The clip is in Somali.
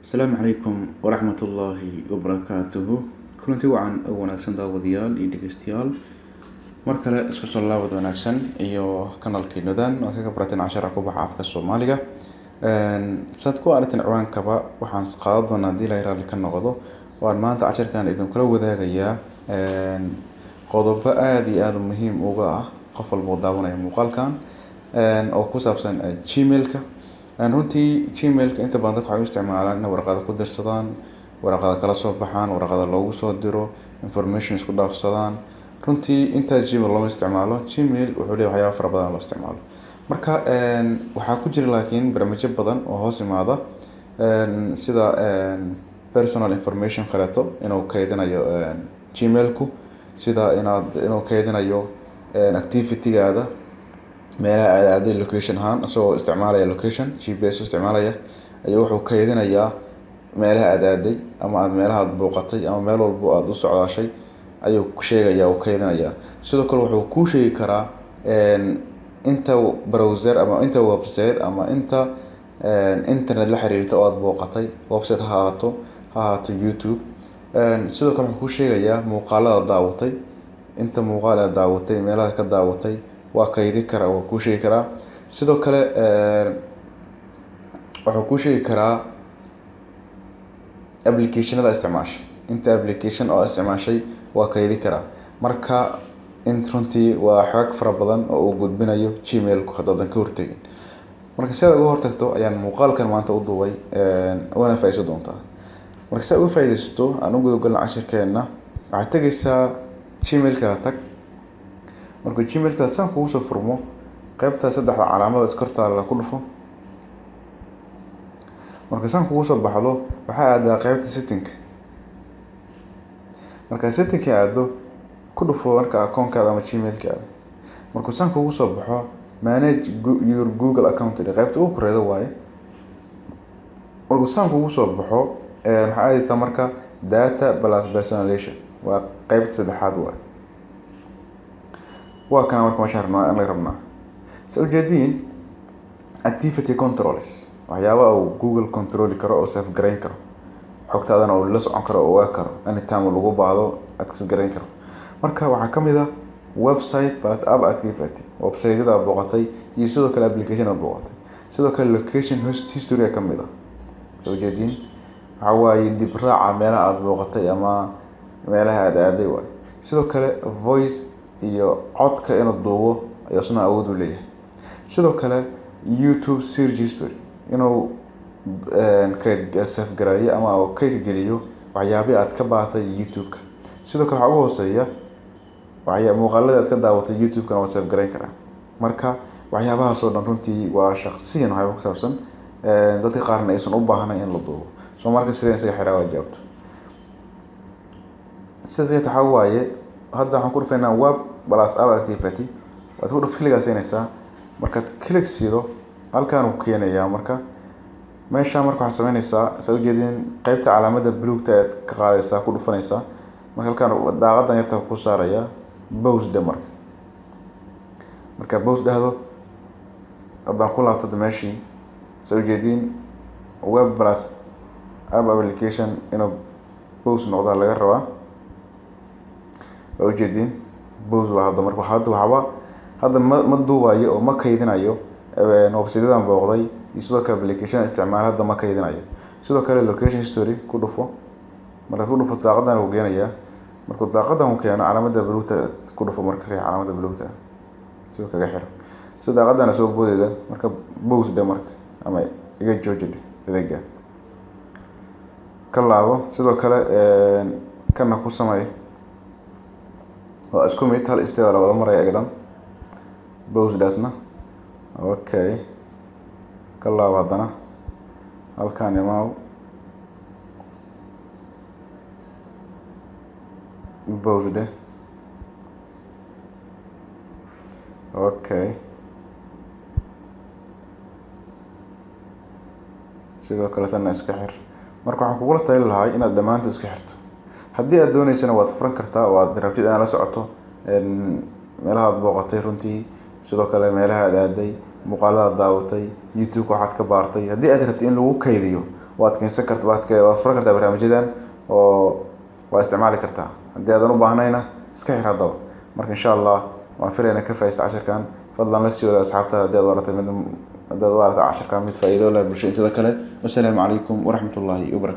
السلام عليكم ورحمة الله وبركاته kulanti wacan oo wanaagsan daawadayaal iyo dhageystayaal mar kale isku soo laabad wanaagsan iyo kanalkeenadan oo ka baratan cashar ku baxa afka Soomaaliga saad ku aragteen ciwaankaba waxaan qaadan doonaa hadii la yiraahdo ka noqdo waan maanta casharkan idin kula wadaagayaa qodobo aad iyo aad muhiim uga ah qof walba daawanaya muuqaalkan oo ku saabsan Gmail-ka runtii Gmail-ka inta badan dadku waxay u isticmaalaan in warqado ku dirsadaan warqado kala soo baxaan warqado loogu soo diro information isku dhaafsadaan runtii inta Gmail loo isticmaalo Gmail wuxuu leeyahay waxyaabo fara badan oo loo isticmaalo marka waxaa ku jira laakiin barnaamijyo badan oo hoos imaada sida personal information kaleeto inuu kaydinayo Gmail-ku sida inuu kaydinayo activity-gaada meelaha aad location ahaan asoo isticmaalaya location GPS isticmaalaya ayuu wuxuu kaydinayaa meelaha aad ama aad meelaha aad booqatay ama meel walba aad u socdaashay ayuu ku sheegayaa oo kaydinayaa sidoo kale wuxuu ku sheegi karaa inta browser ama inta website ama inta internet la xiriirta oo aad booqatay website ha ahaato YouTube sidoo kale wuxuu ku sheegayaa muuqaalada daawatay inta muuqaal aad daawatay meelaha ka daawatay waa kaydin karaa waa ku sheegi karaa sidoo kale wuxuu ku sheegi karaa application-ada isticmaashay inta application oo isticmaashay waa kaydin karaa marka runtii waa xog fara badan oo uu gudbinayo Gmail-ku hadaadan ka hortagin marka si aad uga hortagto ayaan muuqaalkan maanta u duubay wana faa'iido doontaa marka si aad uga faa'iideysto aan u gudubgalno casharkeena waxaad tagaysaa Gmail-ka tag marka Gmail-ka saan kugu soo furmo qaybta saddexda calaamad iskorta la ku dhufo marka saan kugu soo baxdo waxa aad qaybta setting marka setting aado ku dhufo marka account-kaada ama Gmail-ka marka saan kugu soo baxo manage your Google account qaybta ugu koreeda waaye marka saan kugu soo baxo waxa aadaysaa marka data plus personalization waa qaybta saddexaad waaye waa kana marka mashaar aan la rabnaa soo jeedin activity controls waxyaabo uu Google control karo oo save gareyn karo xogtaadana oo la socon karo oo waa karo anytime lagu baahdo access gareyn karo marka waxa kamid ah website plus app activity website-da booqatay iyo sidoo kale application-da booqatay sidoo kale location history kamid ah soo jeedin waxa waaye dib raaca meelaha aad booqatay ama meelaha aad aaday waay sidoo kale voice iyo codka inuu duubo ayuu suna awood u leeyahay sidoo kale YouTube search history inuu kayd save gareeyo ama uu kayd geliyo waxyaabaha aad ka baahatay YouTube-ka sidoo kale waxa ugu hooseeya waxyaabo muuqaalada aad ka daawatay YouTube-ka waa save gareyn karaa marka waxyaabahaas oo dhan runtii waa shakhsiyan waxyaabo ku saabsan dadka qaarna aysan u baahnayn in la duubo soo marka sideen isaga xiraa waajibto sidoo kale waxa waaye hadda waxaan ku dhufaynaa web plus app activity waad ku dhuf kliga siinaysaa markaad klik siido halkaan uu keenayaa marka meesha marka waxaad sameynaysaa soo jeedin qaybta calaamada buluugta aad ka qaadaysaa ku dhufanaysaa marka halkaan daaqadan yarta ku saaraya pause marka pause dhahdo abaan ku laabto meeshii soo jeedin web plus app application inuu pause noqdo laga rabaa oo jeedin pause waa hadda marka hadda ma duubayo oo ma kaydinayo website-dan booqday iyo sidoo kale application isticmaal hadda ma kaydinayo sidoo kale location history ku dhufo marka ku dhufo daaqadan uu geenayaa marka daaqadan uu keeno calaamada buluugta ku dhufo marka calaamada buluugta sidoo kaga xiro sidoo daaqadan soo boodayda marka pause marka ama iga jooji adeega ka laabo sidoo kale kana ku sameey waa isku mid hal istaag wada maraya eegan pause daasna okay ka laabo hadana halkaan imaaw pause okay sidoo kale sana iska xir marka waxaan kugula talin lahaa inaad dhamaantood iska xirto haddii aad doonaysana waad furan kartaa oo aad rabtid inaad la socoto meelaha aad booqatay runtii sidoo kale meelaha aad aaday muuqaalada daawatay YouTube waxaad ka baartay haddii aad rabtid in lagu kaydiyo waad keensan kartaa waad fura kartaa barnaamijyadan oo waa isticmaali kartaa haddii aadan u baahnayna iska xir haddaba marka insha allah waan filaynaa ka faa'iidaysta casharkan fadlan la sii wada asxaabtada haddii aad u aragtay casharkan mid faa'iido leh bulshada kale. Wassalaamu calaykum waraxmatullaahi wabarakaatu.